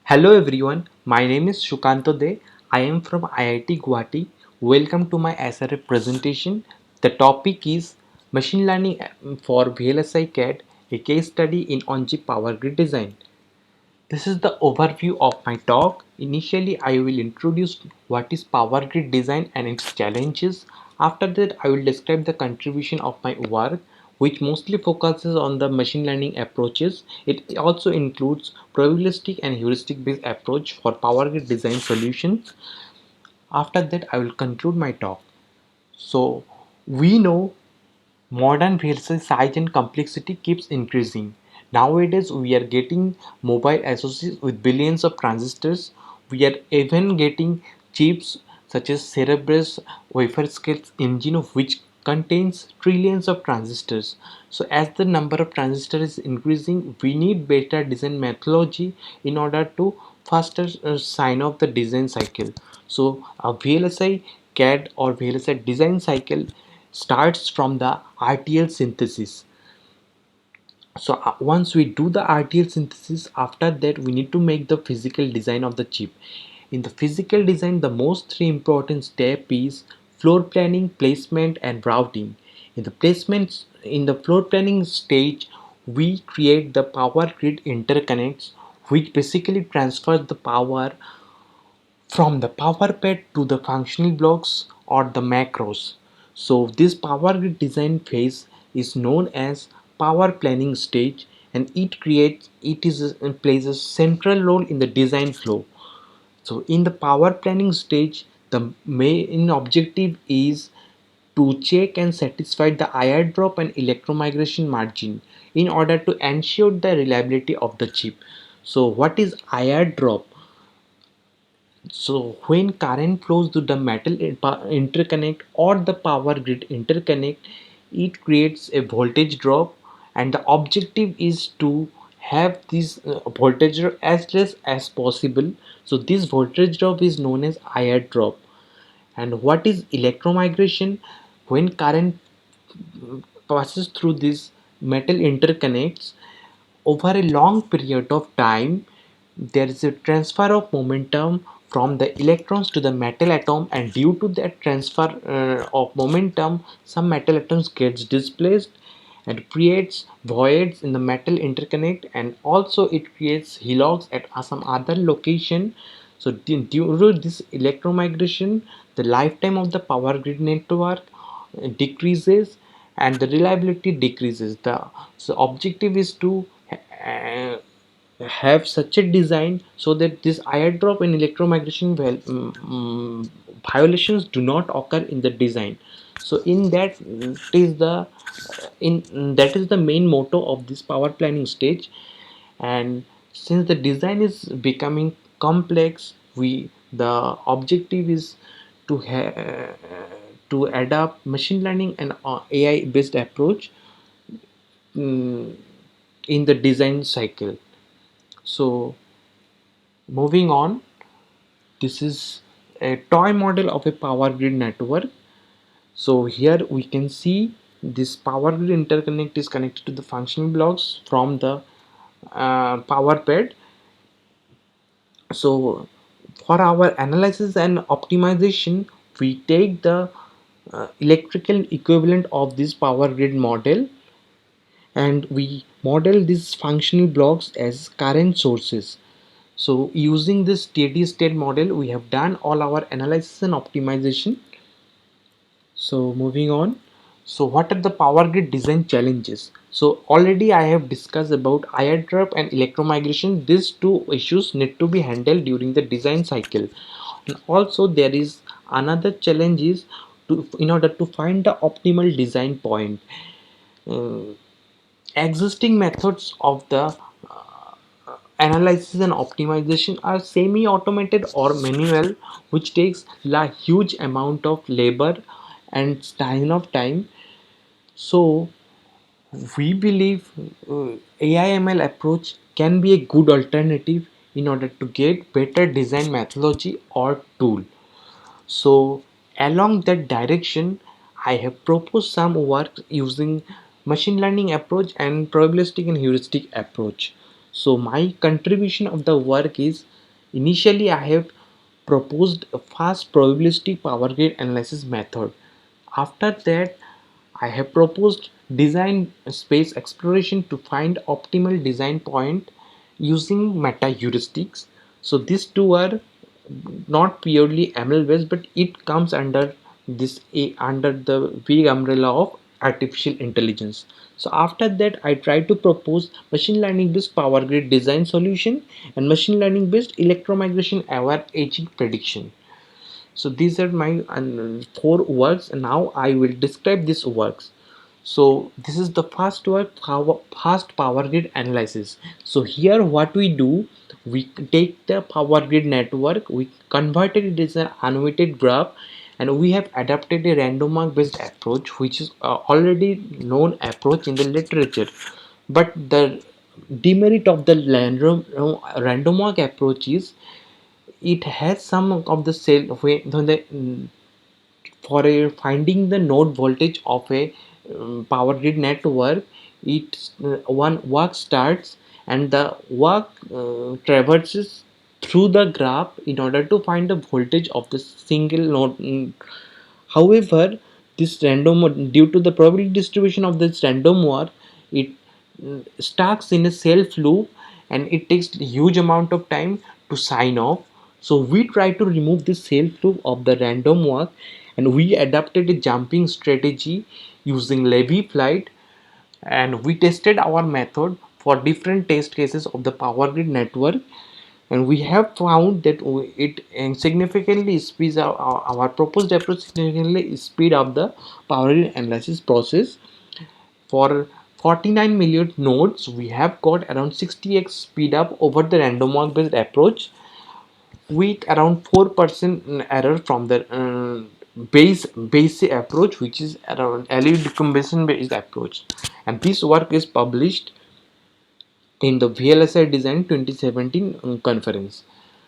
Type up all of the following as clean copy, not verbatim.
Hello everyone, my name is Shukanto De. I am from IIT Guwahati. Welcome to my SRF presentation. The topic is Machine Learning for VLSI CAD, a case study in on-chip power grid design. This is the overview of my talk. Initially, I will introduce what is power grid design and its challenges. After that, I will describe the contribution of my work, which mostly focuses on the machine learning approaches. It also includes probabilistic and heuristic based approach for power grid design solutions. After that, I will conclude my talk. So, we know modern vehicle size and complexity keeps increasing. Nowadays, we are getting mobile SoCs with billions of transistors. We are even getting chips such as Cerebrus wafer scale engine which contains trillions of transistors. So as the number of transistors is increasing, we need better design methodology in order to faster sign off the design cycle. So a VLSI CAD or VLSI design cycle starts from the RTL synthesis. So once we do the RTL synthesis, after that we need to make the physical design of the chip. In the physical design, the most three important step is floor planning, placement, and routing. In the floor planning stage, we create the power grid interconnects, which basically transfers the power from the power pad to the functional blocks or the macros. So this power grid design phase is known as power planning stage, and it plays a central role in the design flow. So in the power planning stage, the main objective is to check and satisfy the IR drop and electromigration margin in order to ensure the reliability of the chip. So what is IR drop? So when current flows to the metal interconnect or the power grid interconnect, it creates a voltage drop, and the objective is to have this voltage drop as less as possible. So this voltage drop is known as IR drop. And what is electromigration? When current passes through these metal interconnects over a long period of time, there is a transfer of momentum from the electrons to the metal atom, and due to that transfer of momentum, some metal atoms gets displaced and creates voids in the metal interconnect, and also it creates halogs at some other location. So due to this electromigration, the lifetime of the power grid network decreases and the reliability decreases. The objective is to uh, have such a design so that this IR drop and electromigration violations do not occur in the design. So in that is the main motto of this power planning stage. And since the design is becoming complex, we the objective is to adapt machine learning and AI based approach mm, in the design cycle. So moving on, this is a toy model of a power grid network. So here we can see this power grid interconnect is connected to the functional blocks from the power pad. So for our analysis and optimization, we take the electrical equivalent of this power grid model, and we model these functional blocks as current sources. So using this steady state model, we have done all our analysis and optimization. So moving on. So what are the power grid design challenges? So already I have discussed about IR drop and electromigration. These two issues need to be handled during the design cycle. And also there is another challenge is in order to find the optimal design point. Uh, Existing methods of the analysis and optimization are semi-automated or manual, which takes a huge amount of labor and time of time. So we believe AIML approach can be a good alternative in order to get better design methodology or tool. So along that direction, I have proposed some work using machine learning approach and probabilistic and heuristic approach. So my contribution of the work is Initially, I have proposed a fast probabilistic power grid analysis method. After that, I have proposed design space exploration to find optimal design point using meta heuristics. So these two are not purely ML based, but it comes under under the big umbrella of artificial intelligence. So after that, I try to propose machine learning based power grid design solution and machine learning based electromigration aware aging prediction. So these are my four works, and now I will describe these works. So this is the first work, fast power grid analysis. So here what we do, we take the power grid network, we converted it as an animated graph, and we have adapted a random walk based approach, which is already known approach in the literature. But the demerit of the random walk approach is it has some of the for finding the node voltage of a power grid network. It one work starts, and the work traverses through the graph in order to find the voltage of the single node. However, this random, due to the probability distribution of this random walk, it starts in a self loop, and it takes a huge amount of time to sign off. So we try to remove this self loop of the random walk, and we adapted a jumping strategy using Levy flight, and we tested our method for different test cases of the power grid network, and we have found that it significantly speeds our proposed approach significantly speed up the power grid analysis process. For 49 million nodes, we have got around 60x speed up over the random walk based approach, with around 4% error from the base approach, which is around LU decomposition based approach. And this work is published in the VLSI Design 2017 conference.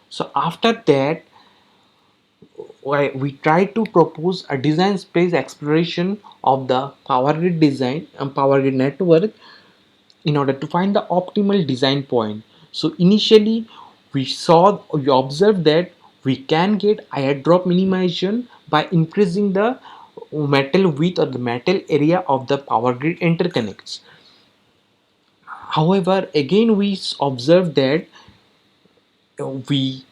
So after that, we try to propose a design space exploration of the power grid design and power grid network in order to find the optimal design point. So initially, we observed that we can get airdrop minimization by increasing the metal width or the metal area of the power grid interconnects. However, again we observed that we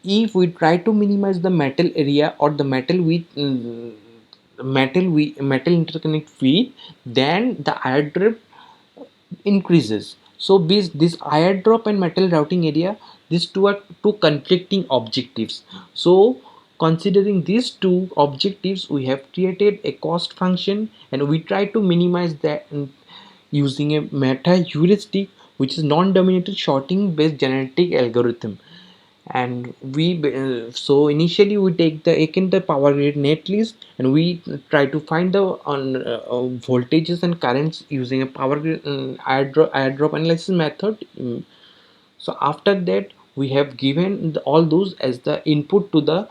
if we try to minimize the metal area or the metal interconnect width, then the airdrop increases. So this airdrop and metal routing area, these two are two conflicting objectives. So considering these two objectives, we have created a cost function, and we try to minimize that using a meta heuristic, which is non-dominated sorting based genetic algorithm. And so initially we take the again the power grid netlist, and we try to find the voltages and currents using a power grid airdrop analysis method. So after that, we have given all those as the input to the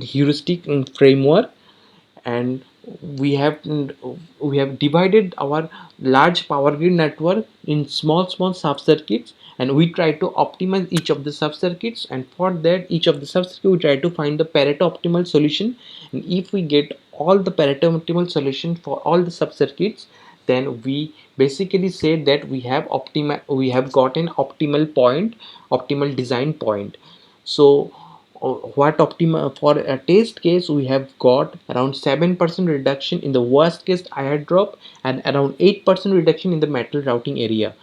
heuristic framework, and we have we have divided our large power grid network in small sub circuits, and we try to optimize each of the sub circuits, and for that each of the sub circuits we try to find the Pareto optimal solution. And if we get all the Pareto optimal solution for all the sub circuits, then we basically say that we have got an optimal design point. So what optimal for a test case, we have got around 7% reduction in the worst case airdrop and around 8% reduction in the metal routing area.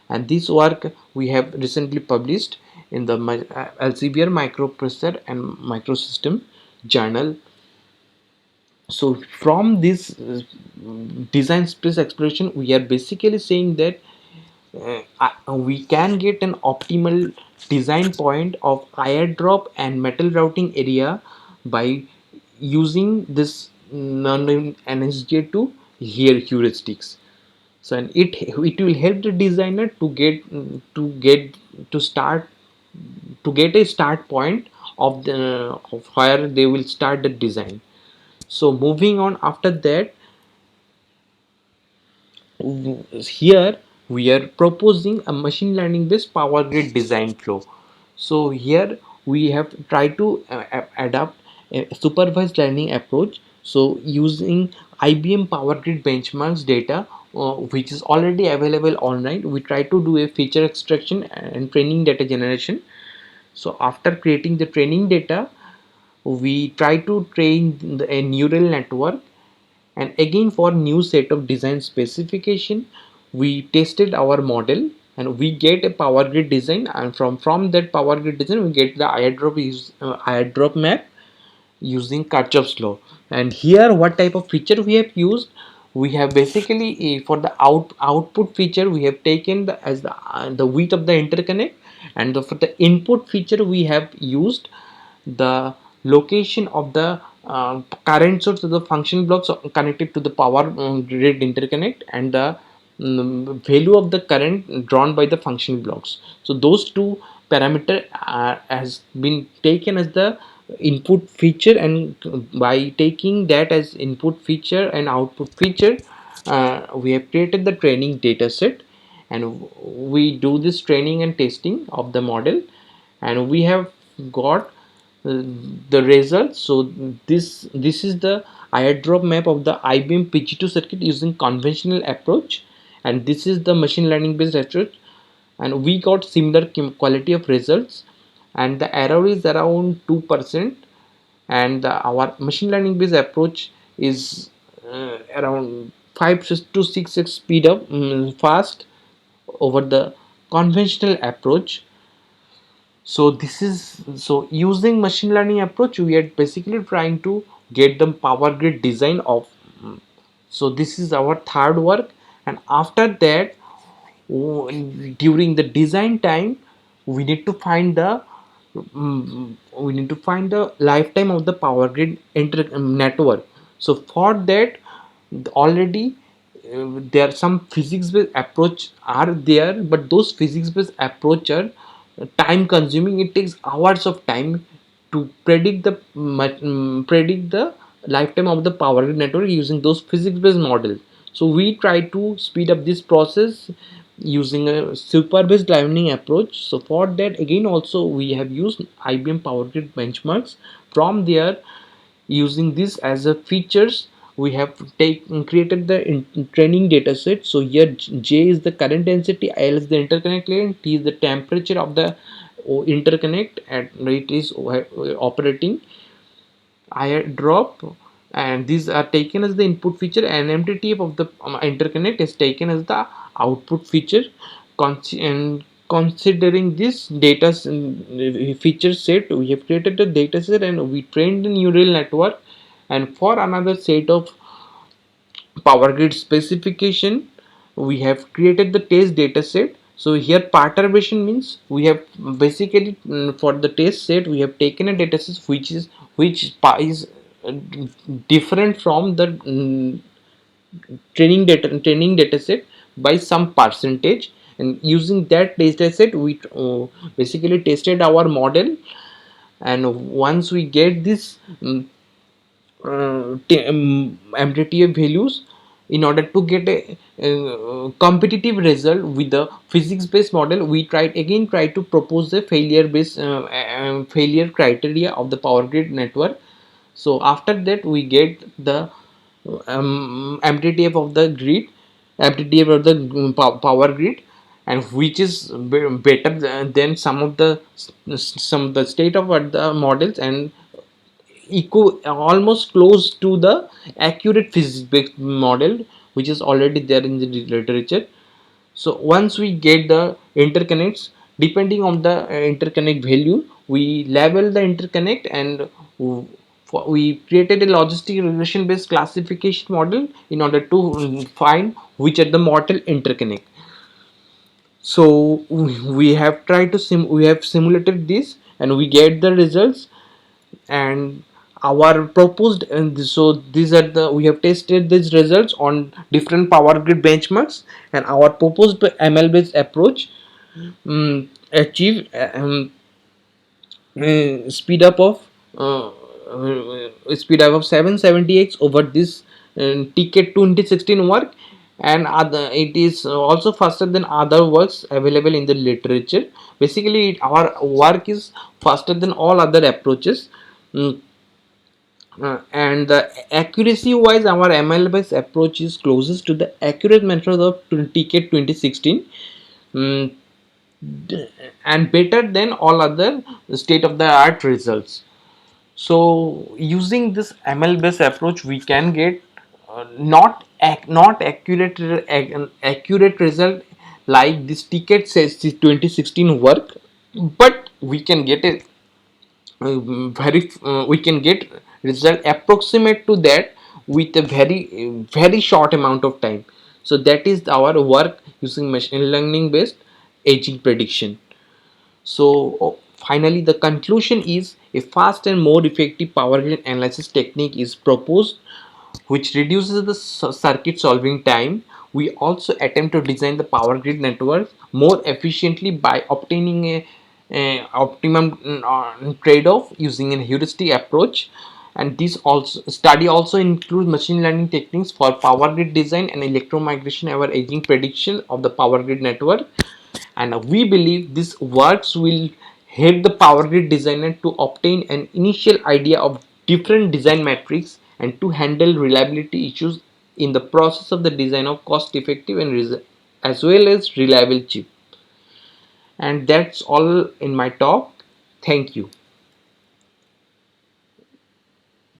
And this work we have recently published in the Elsevier microprocessor and microsystem journal. So from this design space exploration, we are basically saying that we can get an optimal design point of airdrop and metal routing area by using this non-NSJ2 here heuristics. So and it will help the designer to start to get a start point of where they will start the design. So moving on after that, here we are proposing a machine learning based power grid design flow. So here we have tried to adapt a supervised learning approach. So using IBM Power Grid benchmarks data, which is already available online, we try to do a feature extraction and training data generation. So after creating the training data, we try to train a neural network, and again for new set of design specification we tested our model and we get a power grid design, and from that power grid design we get the airdrop map using Kirchhoff's law. And here what type of feature we have used, we have basically for the output feature we have taken the width of the interconnect, and for the input feature we have used the location of the current source of the function blocks connected to the power grid interconnect, and the value of the current drawn by the function blocks. So those two parameter has been taken as the input feature, and by taking that as input feature and output feature, we have created the training data set, and we do this training and testing of the model, and we have got the results. So this is the airdrop map of the IBM PG2 circuit using conventional approach, and this is the machine learning based approach, and we got similar quality of results, and the error is around 2%, and our machine learning based approach is around 5 to 6x speed up fast over the conventional approach. So this is, so using machine learning approach we are basically trying to get the power grid design of, so this is our third work. And after that, during the design time we need to find the lifetime of the power grid network. So for that already there are some physics based approach are there, but those physics based approach are time consuming. It takes hours of time to predict the lifetime of the power grid network using those physics based models. So we try to speed up this process using a supervised learning approach. So for that again also we have used IBM Power Grid benchmarks. From there, using this as a features, we have created the training data set. So here J is the current density, L is the interconnect length, T is the temperature of the interconnect and it is operating airdrop, and these are taken as the input feature, and MTTF of the interconnect is taken as the output feature. And considering this data feature set, we have created a data set and we trained the neural network, and for another set of power grid specification we have created the test data set. So here perturbation means we have basically for the test set we have taken a data set which is uh, different from the training data set by some percentage, and using that data set we basically tested our model. And once we get this MTTF values, in order to get a competitive result with the physics based model, we try to propose the failure criteria of the power grid network. So after that we get the MTTF of the grid, MTTF of the power grid, and which is better than some of the state of the models, and almost close to the accurate physics based model which is already there in the literature. So once we get the interconnects, depending on the interconnect value we label the interconnect, and we created a logistic regression based classification model in order to find which are the mortal interconnect. So we have tried to we have simulated this and we get the results, and our proposed, and so these are the, we have tested these results on different power grid benchmarks, and our proposed ML based approach achieve speed up of speed up of 770x over this TK 2016 work, and it is also faster than other works available in the literature. Basically our work is faster than all other approaches. Mm, and the accuracy wise our ML based approach is closest to the accurate method of TCAT 2016. mm, and better than all other state of the art results. So using this ML based approach we can get not accurate result like this ticket says 2016 work, but we can get a very we can get result approximate to that with a very short amount of time. So that is our work using machine learning based aging prediction. So finally, the conclusion is a fast and more effective power grid analysis technique is proposed, which reduces the circuit solving time. We also attempt to design the power grid network more efficiently by obtaining a optimum trade-off using a heuristic approach. And this also study also includes machine learning techniques for power grid design and electromigration over aging prediction of the power grid network. And we believe this works will help the power grid designer to obtain an initial idea of different design metrics and to handle reliability issues in the process of the design of cost effective and as well as reliable chip. And that's all in my talk. Thank you.